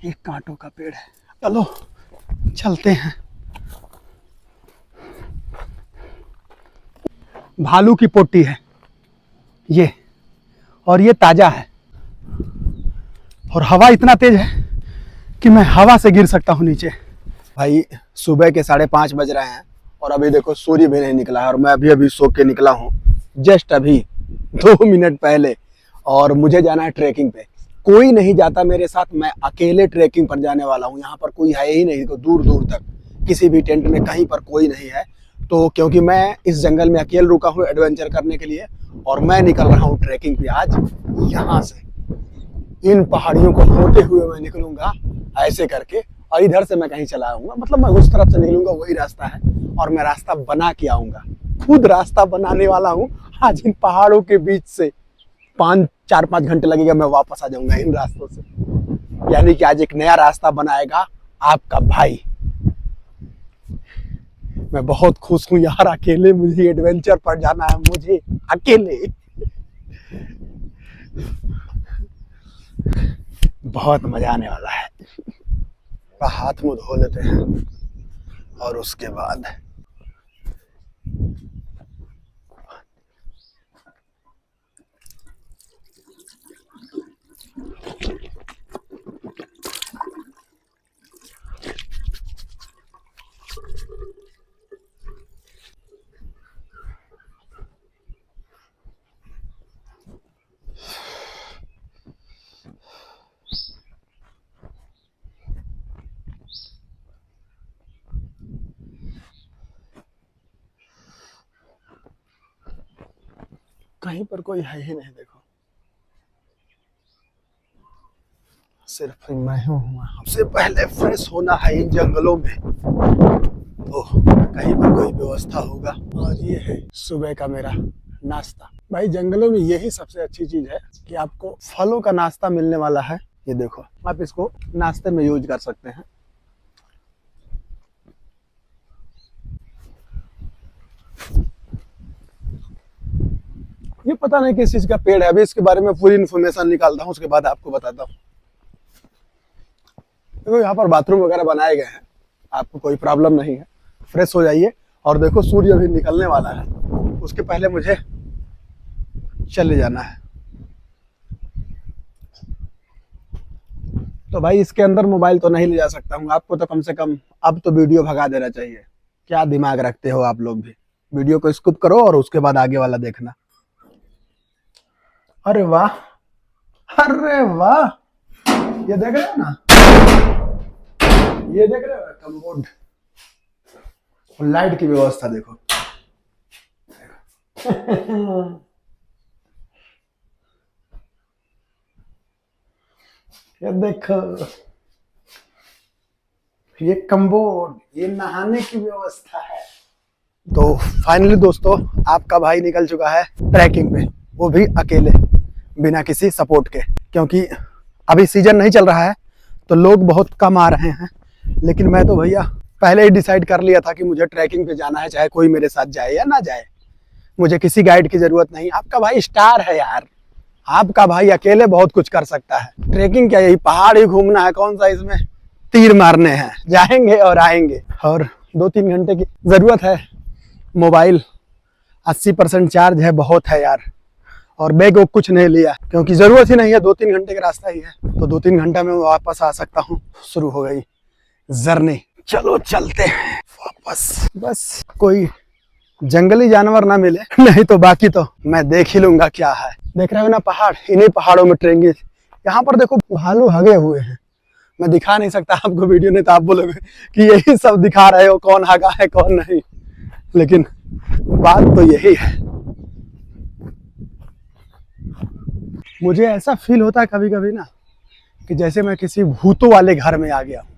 एक कांटों का पेड़ है। चलो चलते हैं। भालू की पोटी है ये, और ये ताजा है, और हवा इतना तेज है कि मैं हवा से गिर सकता हूँ नीचे। भाई सुबह के 5:30 बज रहे हैं और अभी देखो सूर्य भी नहीं निकला है, और मैं अभी अभी सो के निकला हूँ जस्ट अभी 2 मिनट पहले। और मुझे जाना है ट्रैकिंग पे। कोई नहीं जाता मेरे साथ, मैं अकेले ट्रैकिंग पर जाने वाला हूँ। यहाँ पर कोई है ही नहीं, दूर दूर तक किसी भी टेंट में कहीं पर कोई नहीं है। तो क्योंकि मैं इस जंगल में अकेले रुका हूँ एडवेंचर करने के लिए, और मैं निकल रहा हूँ ट्रैकिंग पे आज। यहाँ से इन पहाड़ियों को होते हुए मैं निकलूंगा ऐसे करके, और इधर से मैं कहीं चला आऊंगा, मतलब मैं उस तरफ से निकलूंगा, वही रास्ता है, और मैं रास्ता बना के आऊंगा। खुद रास्ता बनाने वाला हूँ आज इन पहाड़ों के बीच से। 4-5 घंटे लगेगा, मैं वापस आ जाऊंगा इन रास्तों से। यानी कि आज एक नया रास्ता बनाएगा आपका भाई। मैं बहुत खुश हूँ यार, अकेले मुझे एडवेंचर पर जाना है, मुझे अकेले। बहुत मजा आने वाला है। हाथ मुंह धो लेते हैं और उसके बाद कहीं पर कोई है ही नहीं। देखो सिर्फ मैं हूँ। सबसे पहले फ्रेश होना है इन जंगलों में, तो कहीं पर कोई व्यवस्था होगा। और ये है सुबह का मेरा नाश्ता। भाई जंगलों में यही सबसे अच्छी चीज है कि आपको फलों का नाश्ता मिलने वाला है। ये देखो, आप इसको नाश्ते में यूज कर सकते हैं। ये पता नहीं किस चीज का पेड़ है, अभी इसके बारे में पूरी इन्फॉर्मेशन निकालता हूँ, उसके बाद आपको बताता हूँ। देखो यहाँ पर बाथरूम वगैरह बनाए गए हैं, आपको कोई प्रॉब्लम नहीं है। फ्रेश हो जाइए। और देखो सूर्य अभी निकलने वाला है, उसके पहले मुझे चले जाना है। तो भाई इसके अंदर मोबाइल तो नहीं ले जा सकता हूँ, आपको तो कम से कम अब तो वीडियो भगा देना चाहिए। क्या दिमाग रखते हो आप लोग भी, वीडियो को स्किप करो और उसके बाद आगे वाला देखना। अरे वाह, अरे वाह, ये देख रहे हो ना, ये देख रहे हो कमोड, लाइट की व्यवस्था देखो। ये देखो, ये कम्बोर्ड, ये नहाने की व्यवस्था है। तो फाइनली दोस्तों आपका भाई निकल चुका है ट्रैकिंग पे, वो भी अकेले, बिना किसी सपोर्ट के। क्योंकि अभी सीजन नहीं चल रहा है तो लोग बहुत कम आ रहे हैं। लेकिन मैं तो भैया पहले ही डिसाइड कर लिया था कि मुझे ट्रैकिंग पे जाना है, चाहे कोई मेरे साथ जाए या ना जाए। मुझे किसी गाइड की जरूरत नहीं। आपका भाई स्टार है यार, आपका भाई अकेले बहुत कुछ कर सकता है। ट्रैकिंग क्या, यही पहाड़ ही घूमना है, कौन सा इसमें तीर मारने हैं। जाएंगे और आएंगे। और 2-3 घंटे की जरूरत है। मोबाइल 80% चार्ज है, बहुत है यार। और बैग वो कुछ नहीं लिया क्योंकि जरूरत ही नहीं है, 2-3 घंटे का रास्ता ही है, तो 2-3 घंटा में वापस आ सकता हूँ। शुरू हो गई जर्नी, चलो चलते हैं वापस। बस कोई जंगली जानवर ना मिले, नहीं तो बाकी तो मैं देख ही लूंगा क्या है। देख रहे हो ना पहाड़, इन्हीं पहाड़ों में ट्रेंगे। यहाँ पर देखो भालू हगे हुए हैं, मैं दिखा नहीं सकता आपको वीडियो में, तो आप बोलोगे कि यही सब दिखा रहे हो, कौन हगा है कौन नहीं। लेकिन बात तो यही है। मुझे ऐसा फील होता है कभी कभी ना कि जैसे मैं किसी भूतों वाले घर में आ गया हूं।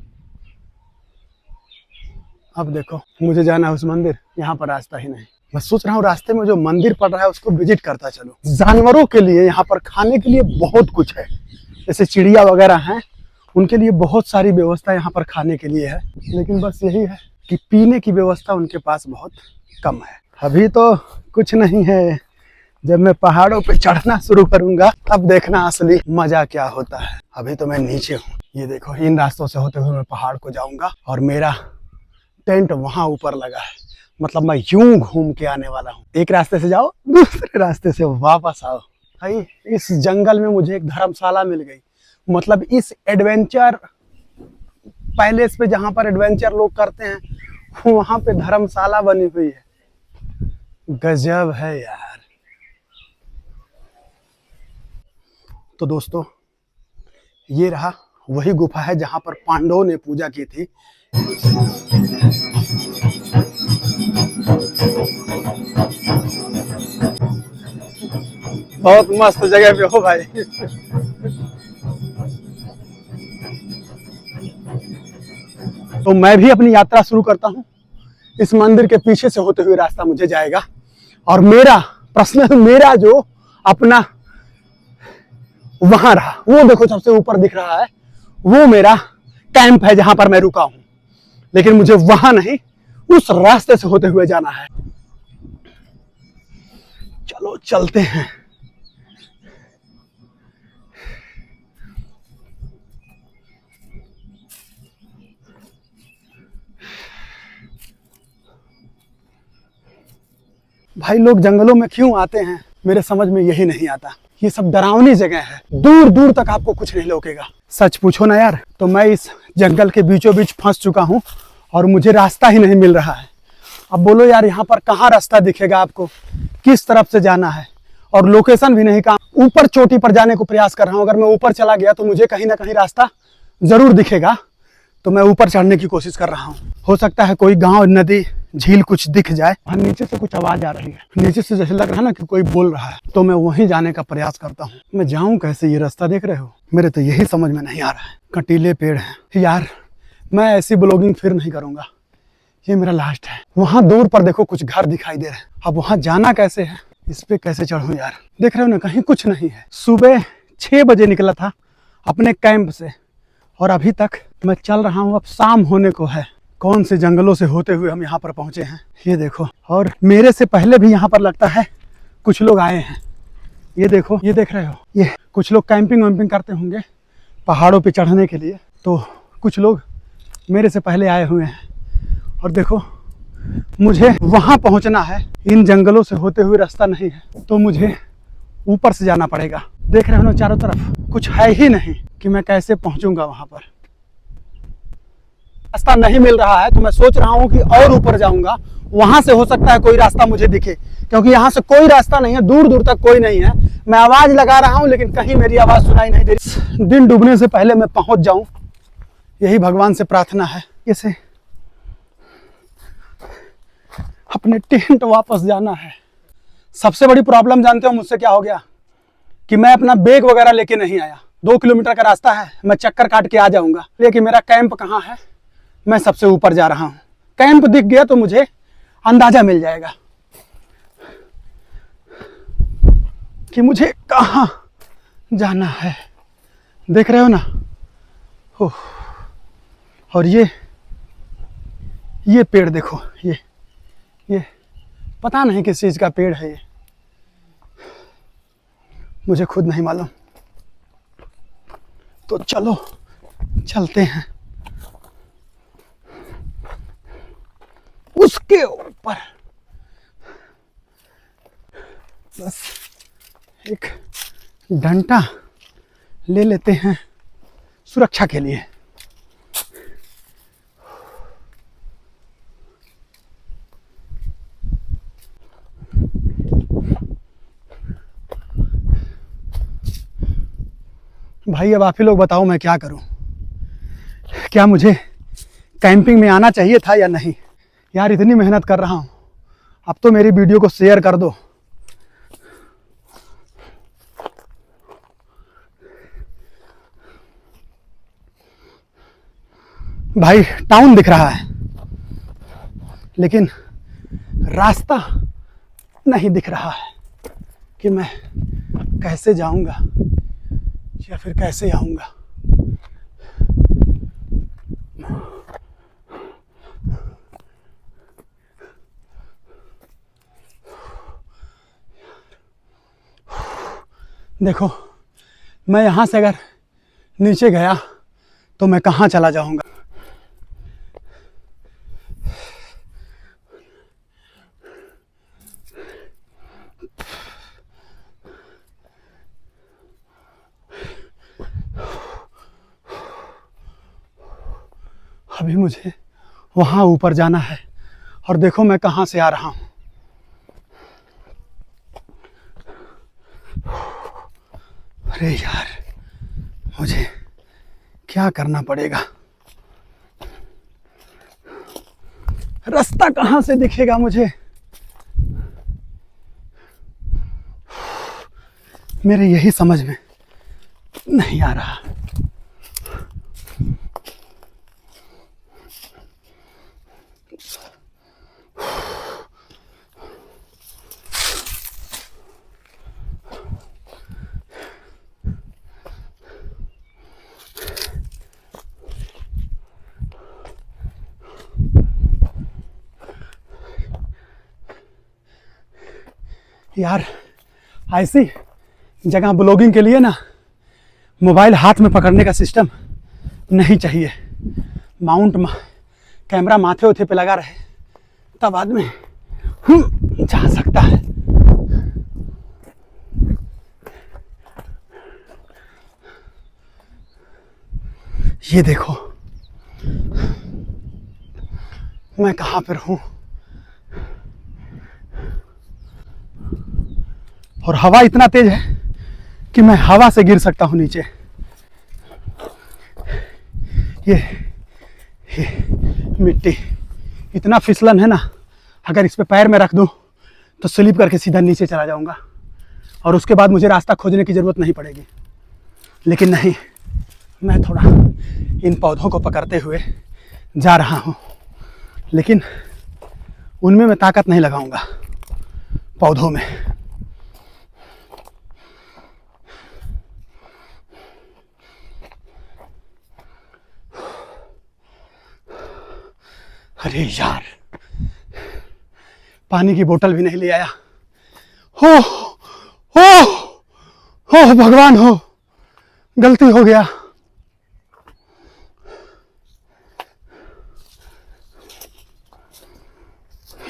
अब देखो मुझे जाना है उस मंदिर, यहाँ पर रास्ता ही नहीं। मैं सोच रहा हूँ रास्ते में जो मंदिर पड़ रहा है उसको विजिट करता चलो। जानवरों के लिए यहाँ पर खाने के लिए बहुत कुछ है, जैसे चिड़िया वगैरह हैं, उनके लिए बहुत सारी व्यवस्था यहाँ पर खाने के लिए है। लेकिन बस यही है कि पीने की व्यवस्था उनके पास बहुत कम है। अभी तो कुछ नहीं है, जब मैं पहाड़ों पे चढ़ना शुरू करूंगा तब देखना असली मजा क्या होता है। अभी तो मैं नीचे हूँ। ये देखो, इन रास्तों से होते हुए मैं पहाड़ को जाऊंगा और मेरा टेंट वहां ऊपर लगा है। मतलब मैं यूं घूम के आने वाला हूँ। एक रास्ते से जाओ, दूसरे रास्ते से वापस आओ। भाई इस जंगल में मुझे एक धर्मशाला मिल गई। मतलब इस एडवेंचर पैलेस पे जहां पर एडवेंचर लोग करते हैं वहां पे धर्मशाला बनी हुई है। गजब है यार। तो दोस्तों ये रहा वही गुफा है जहां पर पांडवों ने पूजा की थी। बहुत मस्त जगह पे हो भाई। तो मैं भी अपनी यात्रा शुरू करता हूँ। इस मंदिर के पीछे से होते हुए रास्ता मुझे जाएगा और मेरा पर्सनल मेरा जो अपना वहां रहा, वो देखो सबसे ऊपर दिख रहा है, वो मेरा कैंप है जहां पर मैं रुका हूं। लेकिन मुझे वहां नहीं, उस रास्ते से होते हुए जाना है। चलो चलते हैं। भाई लोग जंगलों में क्यों आते हैं मेरे समझ में यही नहीं आता। ये सब डरावनी जगह है, दूर दूर तक आपको कुछ नहीं रोकेगा। सच पूछो ना यार, तो मैं इस जंगल के बीचों बीच फंस चुका हूँ और मुझे रास्ता ही नहीं मिल रहा है। अब बोलो यार, यहाँ पर कहाँ रास्ता दिखेगा आपको, किस तरफ से जाना है, और लोकेशन भी नहीं। कहाँ ऊपर चोटी पर जाने को प्रयास कर रहा हूँ। अगर मैं ऊपर चला गया तो मुझे कहीं ना कहीं रास्ता जरूर दिखेगा। तो मैं ऊपर चढ़ने की कोशिश कर रहा हूँ। हो सकता है कोई गांव, नदी, झील कुछ दिख जाए। और नीचे से कुछ आवाज आ रही है, नीचे से जैसे लग रहा है ना कि कोई बोल रहा है। तो मैं वहीं जाने का प्रयास करता हूँ। मैं जाऊं कैसे? ये रास्ता देख रहे हो, मेरे तो यही समझ में नहीं आ रहा है। कटीले पेड़ हैं यार, मैं ऐसी ब्लॉगिंग फिर नहीं करूंगा। ये मेरा लास्ट है। वहां दूर पर देखो कुछ घर दिखाई दे रहे हैं। अब वहां जाना कैसे है? इस पे कैसे चढ़ूं यार? देख रहे हो ना, कहीं कुछ नहीं है। सुबह 6 बजे निकला था अपने कैंप से और अभी तक मैं चल रहा हूँ। अब शाम होने को है। कौन से जंगलों से होते हुए हम यहाँ पर पहुंचे हैं, ये देखो। और मेरे से पहले भी यहाँ पर लगता है कुछ लोग आए हैं। ये देखो, ये देख रहे हो, ये कुछ लोग कैंपिंग वैम्पिंग करते होंगे पहाड़ों पे चढ़ने के लिए। तो कुछ लोग मेरे से पहले आए हुए हैं। और देखो, मुझे वहां पहुंचना है। इन जंगलों से होते हुए रास्ता नहीं है, तो मुझे ऊपर से जाना पड़ेगा। देख रहे हो ना, चारों तरफ कुछ है ही नहीं कि मैं कैसे पहुंचूंगा वहां पर। रास्ता नहीं मिल रहा है तो मैं सोच रहा हूँ कि और ऊपर जाऊंगा, वहां से हो सकता है कोई रास्ता मुझे दिखे। क्योंकि यहाँ से कोई रास्ता नहीं है, दूर दूर तक कोई नहीं है। मैं आवाज लगा रहा हूँ लेकिन कहीं मेरी आवाज सुनाई नहीं दे रही। दिन डूबने से पहले मैं पहुंच जाऊं, यही भगवान से प्रार्थना है। इसे अपने टेंट वापस जाना है। सबसे बड़ी प्रॉब्लम जानते हो मुझसे क्या हो गया? कि मैं अपना बैग वगैरह लेके नहीं आया। 2 किलोमीटर का रास्ता है, मैं चक्कर काट के आ जाऊंगा। लेकिन मेरा कैंप कहाँ है? मैं सबसे ऊपर जा रहा हूँ। कैंप दिख गया तो मुझे अंदाजा मिल जाएगा कि मुझे कहाँ जाना है। देख रहे हो ना, और ये पेड़ देखो, ये पता नहीं किस चीज का पेड़ है। ये मुझे खुद नहीं मालूम। तो चलो चलते हैं उसके ऊपर। बस एक डंडा ले लेते हैं सुरक्षा के लिए। भाई अब आप ही लोग बताओ मैं क्या करूं? क्या मुझे कैंपिंग में आना चाहिए था या नहीं? यार इतनी मेहनत कर रहा हूं, अब तो मेरी वीडियो को शेयर कर दो। भाई टाउन दिख रहा है लेकिन रास्ता नहीं दिख रहा है कि मैं कैसे जाऊंगा या फिर कैसे आऊंगा। देखो, मैं यहाँ से अगर नीचे गया तो मैं कहाँ चला जाऊँगा। अभी मुझे वहाँ ऊपर जाना है और देखो मैं कहाँ से आ रहा हूँ। अरे यार, मुझे क्या करना पड़ेगा? रास्ता कहाँ से दिखेगा मुझे? मेरे यही समझ में नहीं आ रहा। यार, ऐसी जगह ब्लॉगिंग के लिए ना मोबाइल हाथ में पकड़ने का सिस्टम नहीं चाहिए। माउंट कैमरा माथे उथे पे लगा रहे तब आदमी जा सकता है। ये देखो मैं कहाँ पर हूँ और हवा इतना तेज है कि मैं हवा से गिर सकता हूँ नीचे। ये मिट्टी इतना फिसलन है ना, अगर इस पे पैर में रख दूँ तो स्लिप करके सीधा नीचे चला जाऊँगा और उसके बाद मुझे रास्ता खोजने की ज़रूरत नहीं पड़ेगी। लेकिन नहीं, मैं थोड़ा इन पौधों को पकड़ते हुए जा रहा हूँ, लेकिन उनमें मैं ताकत नहीं लगाऊंगा, पौधों में। अरे यार, पानी की बोतल भी नहीं ले आया। हो भगवान हो, गलती हो गया।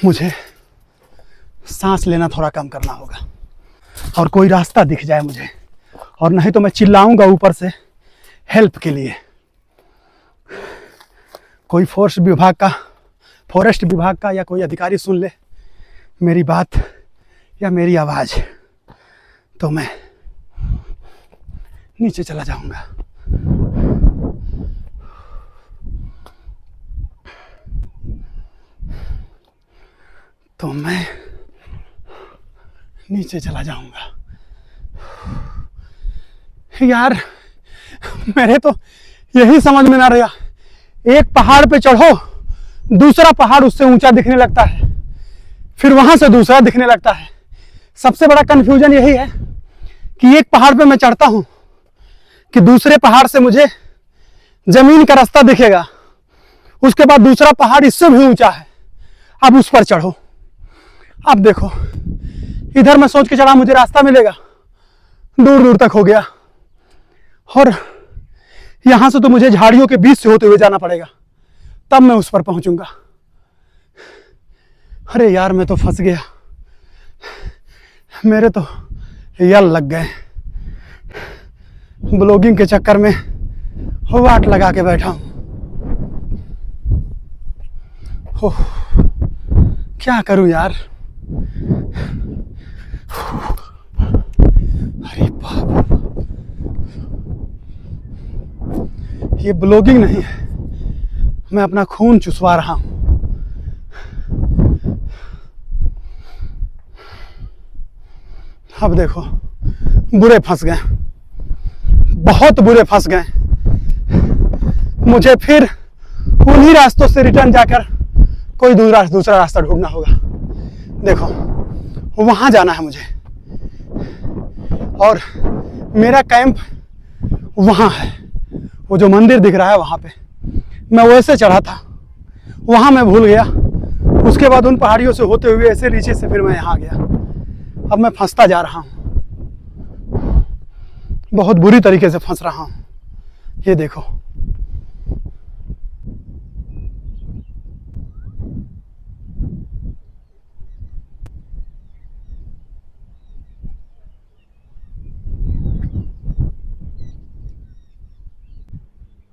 मुझे सांस लेना थोड़ा कम करना होगा और कोई रास्ता दिख जाए मुझे, और नहीं तो मैं चिल्लाऊंगा ऊपर से हेल्प के लिए। कोई फॉरेस्ट विभाग का या कोई अधिकारी सुन ले मेरी बात या मेरी आवाज़ तो मैं नीचे चला जाऊंगा। तो मैं नीचे चला जाऊंगा। यार, मेरे तो यही समझ में ना रहा, एक पहाड़ पे चढ़ो, दूसरा पहाड़ उससे ऊंचा दिखने लगता है, फिर वहां से दूसरा दिखने लगता है। सबसे बड़ा कंफ्यूजन यही है कि एक पहाड़ पे मैं चढ़ता हूं कि दूसरे पहाड़ से मुझे जमीन का रास्ता दिखेगा, उसके बाद दूसरा पहाड़ इससे भी ऊंचा है, अब उस पर चढ़ो। अब देखो, इधर मैं सोच के चढ़ा मुझे रास्ता मिलेगा, दूर दूर तक हो गया, और यहां से तो मुझे झाड़ियों के बीच से होते हुए जाना पड़ेगा, तब मैं उस पर पहुंचूंगा। अरे यार, मैं तो फंस गया, मेरे तो यल लग गए। ब्लॉगिंग के चक्कर में वाट लगा के बैठा हूं। क्या करूं यार। अरे बाप, ये ब्लॉगिंग नहीं है, मैं अपना खून चुसवा रहा हूं। अब देखो, बुरे फंस गए, बहुत बुरे फंस गए। मुझे फिर उन्हीं रास्तों से रिटर्न जाकर कोई दूसरा रास्ता ढूंढना होगा। देखो, वहां जाना है मुझे, और मेरा कैंप वहां है, वो जो मंदिर दिख रहा है वहां पे। मैं वैसे चढ़ा था, वहां मैं भूल गया, उसके बाद उन पहाड़ियों से होते हुए ऐसे नीचे से फिर मैं यहाँ गया। अब मैं फंसता जा रहा हूँ। बहुत बुरी तरीके से फंस रहा हूँ। ये देखो,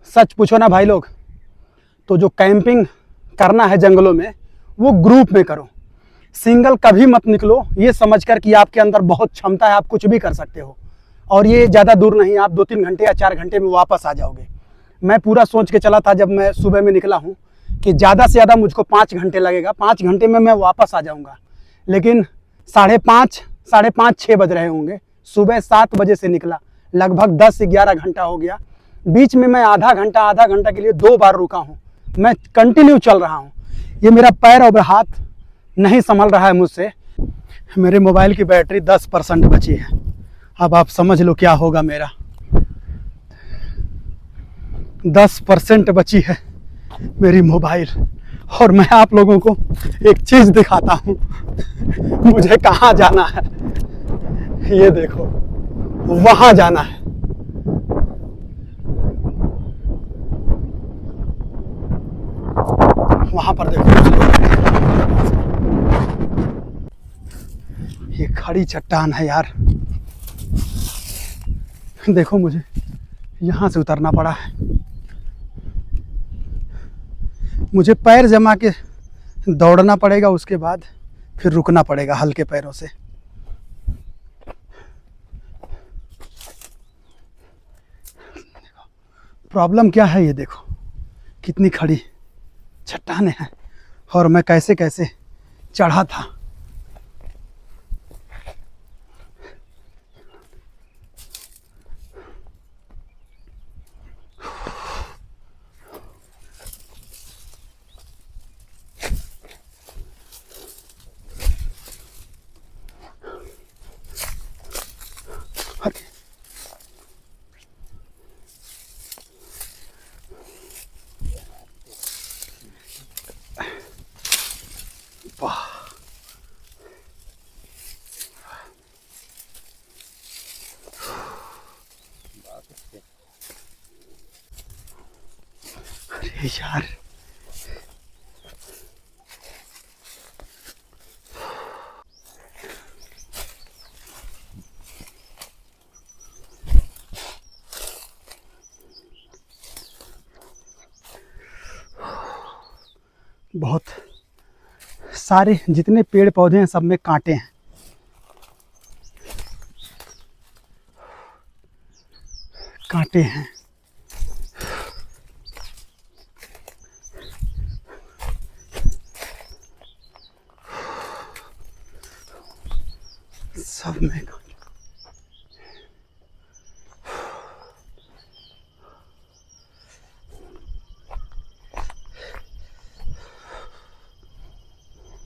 सच पूछो ना भाई लोग, तो जो कैंपिंग करना है जंगलों में, वो ग्रुप में करो। सिंगल कभी मत निकलो, ये समझकर कि आपके अंदर बहुत क्षमता है, आप कुछ भी कर सकते हो और ये ज़्यादा दूर नहीं, आप 2-3 घंटे या 4 घंटे में वापस आ जाओगे। मैं पूरा सोच के चला था जब मैं सुबह में निकला हूँ कि ज़्यादा से ज़्यादा मुझको 5 घंटे लगेगा, 5 घंटे में मैं वापस आ जाऊँगा। लेकिन 5:30 6 बज रहे होंगे। सुबह 7 बजे से निकला, लगभग 10 से 11 घंटा हो गया। बीच में मैं आधा घंटा के लिए 2 बार रुका हूँ। मैं कंटिन्यू चल रहा हूँ। ये मेरा पैर और हाथ नहीं संभल रहा है मुझसे। मेरे मोबाइल की बैटरी 10% बची है। अब आप समझ लो क्या होगा मेरा। 10% बची है मेरी मोबाइल, और मैं आप लोगों को एक चीज़ दिखाता हूँ। मुझे कहाँ जाना है, ये देखो, वहाँ जाना है। वहाँ पर देखो, ये खड़ी चट्टान है यार। देखो, मुझे यहाँ से उतरना पड़ा है। मुझे पैर जमा के दौड़ना पड़ेगा, उसके बाद फिर रुकना पड़ेगा हल्के पैरों से। प्रॉब्लम क्या है, ये देखो कितनी खड़ी चट्टानें हैं और मैं कैसे कैसे चढ़ा था। अरे यार, बहुत सारे जितने पेड़ पौधे हैं सब में कांटे हैं। कांटे हैं। सब में कांटे।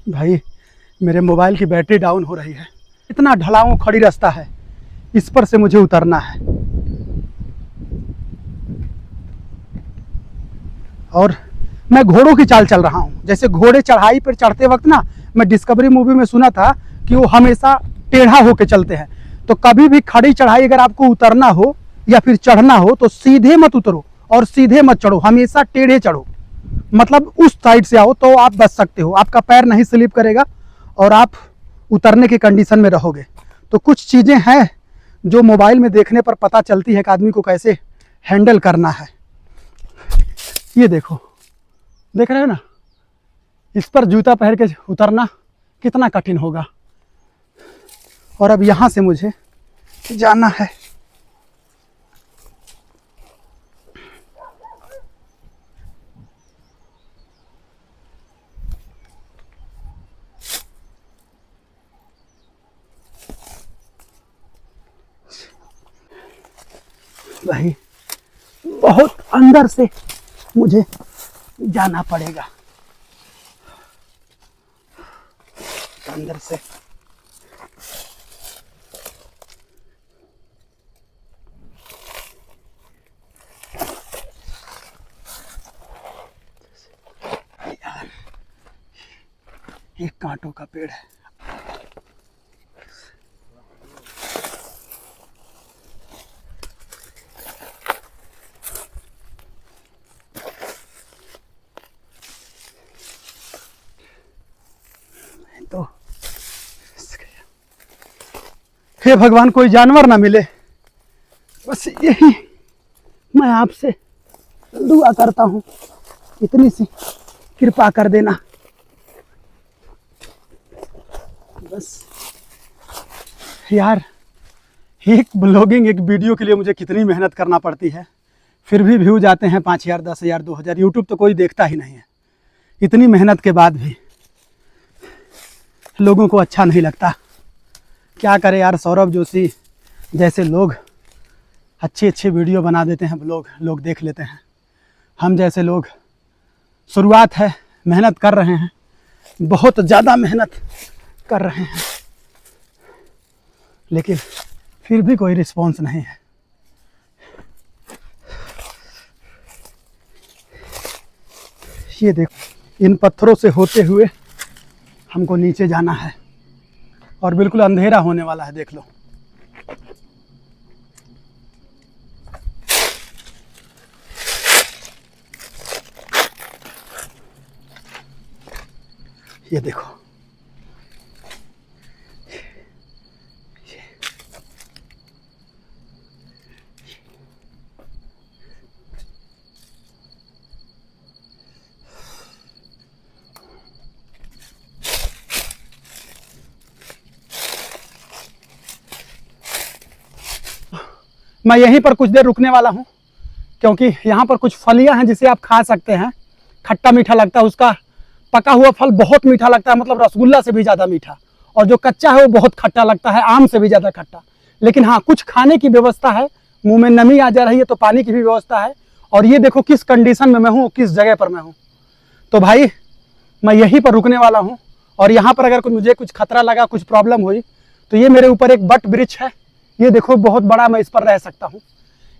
भाई, मेरे मोबाइल की बैटरी डाउन हो रही है। इतना ढलाऊ खड़ी रास्ता है, इस पर से मुझे उतरना है। और मैं घोड़ों की चाल चल रहा हूँ। जैसे घोड़े चढ़ाई पर चढ़ते वक्त ना, मैं डिस्कवरी मूवी में सुना था कि वो हमेशा टेढ़ा होके चलते हैं। तो कभी भी खड़ी चढ़ाई अगर आपको उतरना हो या फिर चढ़ना हो तो सीधे मत उतरो और सीधे मत चढ़ो, हमेशा टेढ़े चढ़ो। मतलब उस साइड से आओ तो आप बच सकते हो, आपका पैर नहीं स्लिप करेगा और आप उतरने की कंडीशन में रहोगे। तो कुछ चीज़ें हैं जो मोबाइल में देखने पर पता चलती है कि आदमी को कैसे हैंडल करना है। ये देखो, देख रहे हो ना, इस पर जूता पहन के उतरना कितना कठिन होगा। और अब यहाँ से मुझे जाना है। भाई, बहुत अंदर से मुझे जाना पड़ेगा, अंदर से। यार, एक कांटों का पेड़ है। हे भगवान कोई जानवर ना मिले, बस यही मैं आपसे दुआ करता हूँ, इतनी सी कृपा कर देना बस। यार एक ब्लॉगिंग एक वीडियो के लिए मुझे कितनी मेहनत करना पड़ती है, फिर भी व्यूज आते हैं 5,000 10,000 2,000। यूट्यूब तो कोई देखता ही नहीं है। इतनी मेहनत के बाद भी लोगों को अच्छा नहीं लगता। क्या करे यार, सौरभ जोशी जैसे लोग अच्छी अच्छी वीडियो बना देते हैं, ब्लॉग लोग देख लेते हैं। हम जैसे लोग शुरुआत है, मेहनत कर रहे हैं, बहुत ज़्यादा मेहनत कर रहे हैं, लेकिन फिर भी कोई रिस्पॉन्स नहीं है। ये देखो, इन पत्थरों से होते हुए हमको नीचे जाना है और बिल्कुल अंधेरा होने वाला है, देख लो। ये देखो, मैं यहीं पर कुछ देर रुकने वाला हूँ, क्योंकि यहाँ पर कुछ फलियाँ हैं जिसे आप खा सकते हैं। खट्टा मीठा लगता है, उसका पका हुआ फल बहुत मीठा लगता है, मतलब रसगुल्ला से भी ज़्यादा मीठा, और जो कच्चा है वो बहुत खट्टा लगता है, आम से भी ज़्यादा खट्टा। लेकिन हाँ, कुछ खाने की व्यवस्था है, मुंह में नमी आ जा रही है तो पानी की भी व्यवस्था है। और ये देखो किस कंडीशन में मैं हूँ, किस जगह पर मैं हूँ। तो भाई मैं यहीं पर रुकने वाला हूँ, और यहाँ पर अगर मुझे कुछ खतरा लगा, कुछ प्रॉब्लम हुई, तो ये मेरे ऊपर एक बट वृक्ष है, ये देखो बहुत बड़ा, मैं इस पर रह सकता हूँ।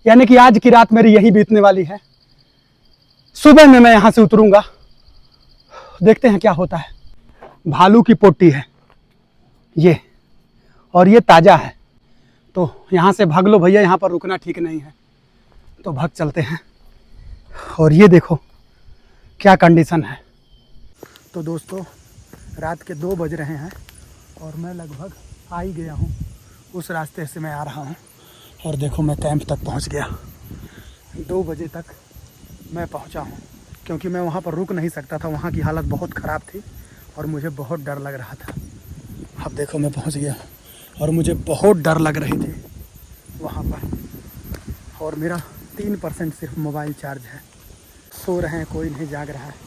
यानी कि आज की रात मेरी यही बीतने वाली है। सुबह में मैं यहाँ से उतरूंगा, देखते हैं क्या होता है। भालू की पोटी है ये, और ये ताज़ा है, तो यहाँ से भाग लो भैया, यहाँ पर रुकना ठीक नहीं है, तो भाग चलते हैं। और ये देखो क्या कंडीशन है। तो दोस्तों रात के 2 बज रहे हैं और मैं लगभग आ ही गया हूँ, उस रास्ते से मैं आ रहा हूँ। और देखो मैं कैंप तक पहुँच गया, 2 बजे तक मैं पहुँचा हूँ, क्योंकि मैं वहाँ पर रुक नहीं सकता था, वहाँ की हालत बहुत ख़राब थी और मुझे बहुत डर लग रहा था। अब देखो मैं पहुँच गया और मुझे बहुत डर लग रही थी वहाँ पर, और मेरा 3% सिर्फ मोबाइल चार्ज है। सो रहे हैं, कोई नहीं जाग रहा है।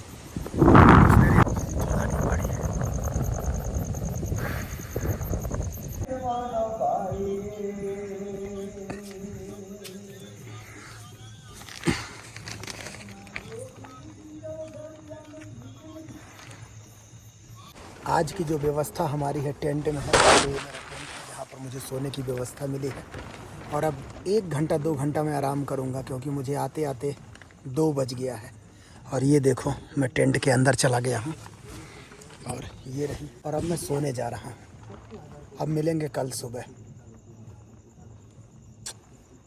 आज की जो व्यवस्था हमारी है टेंट में है, ये मेरा टेंट है जहाँ पर मुझे सोने की व्यवस्था मिली है। और अब 1 घंटा 2 घंटा मैं आराम करूँगा, क्योंकि मुझे आते आते 2 बज गया है। और ये देखो मैं टेंट के अंदर चला गया हूँ, और ये रही, और अब मैं सोने जा रहा हूँ। अब मिलेंगे कल सुबह।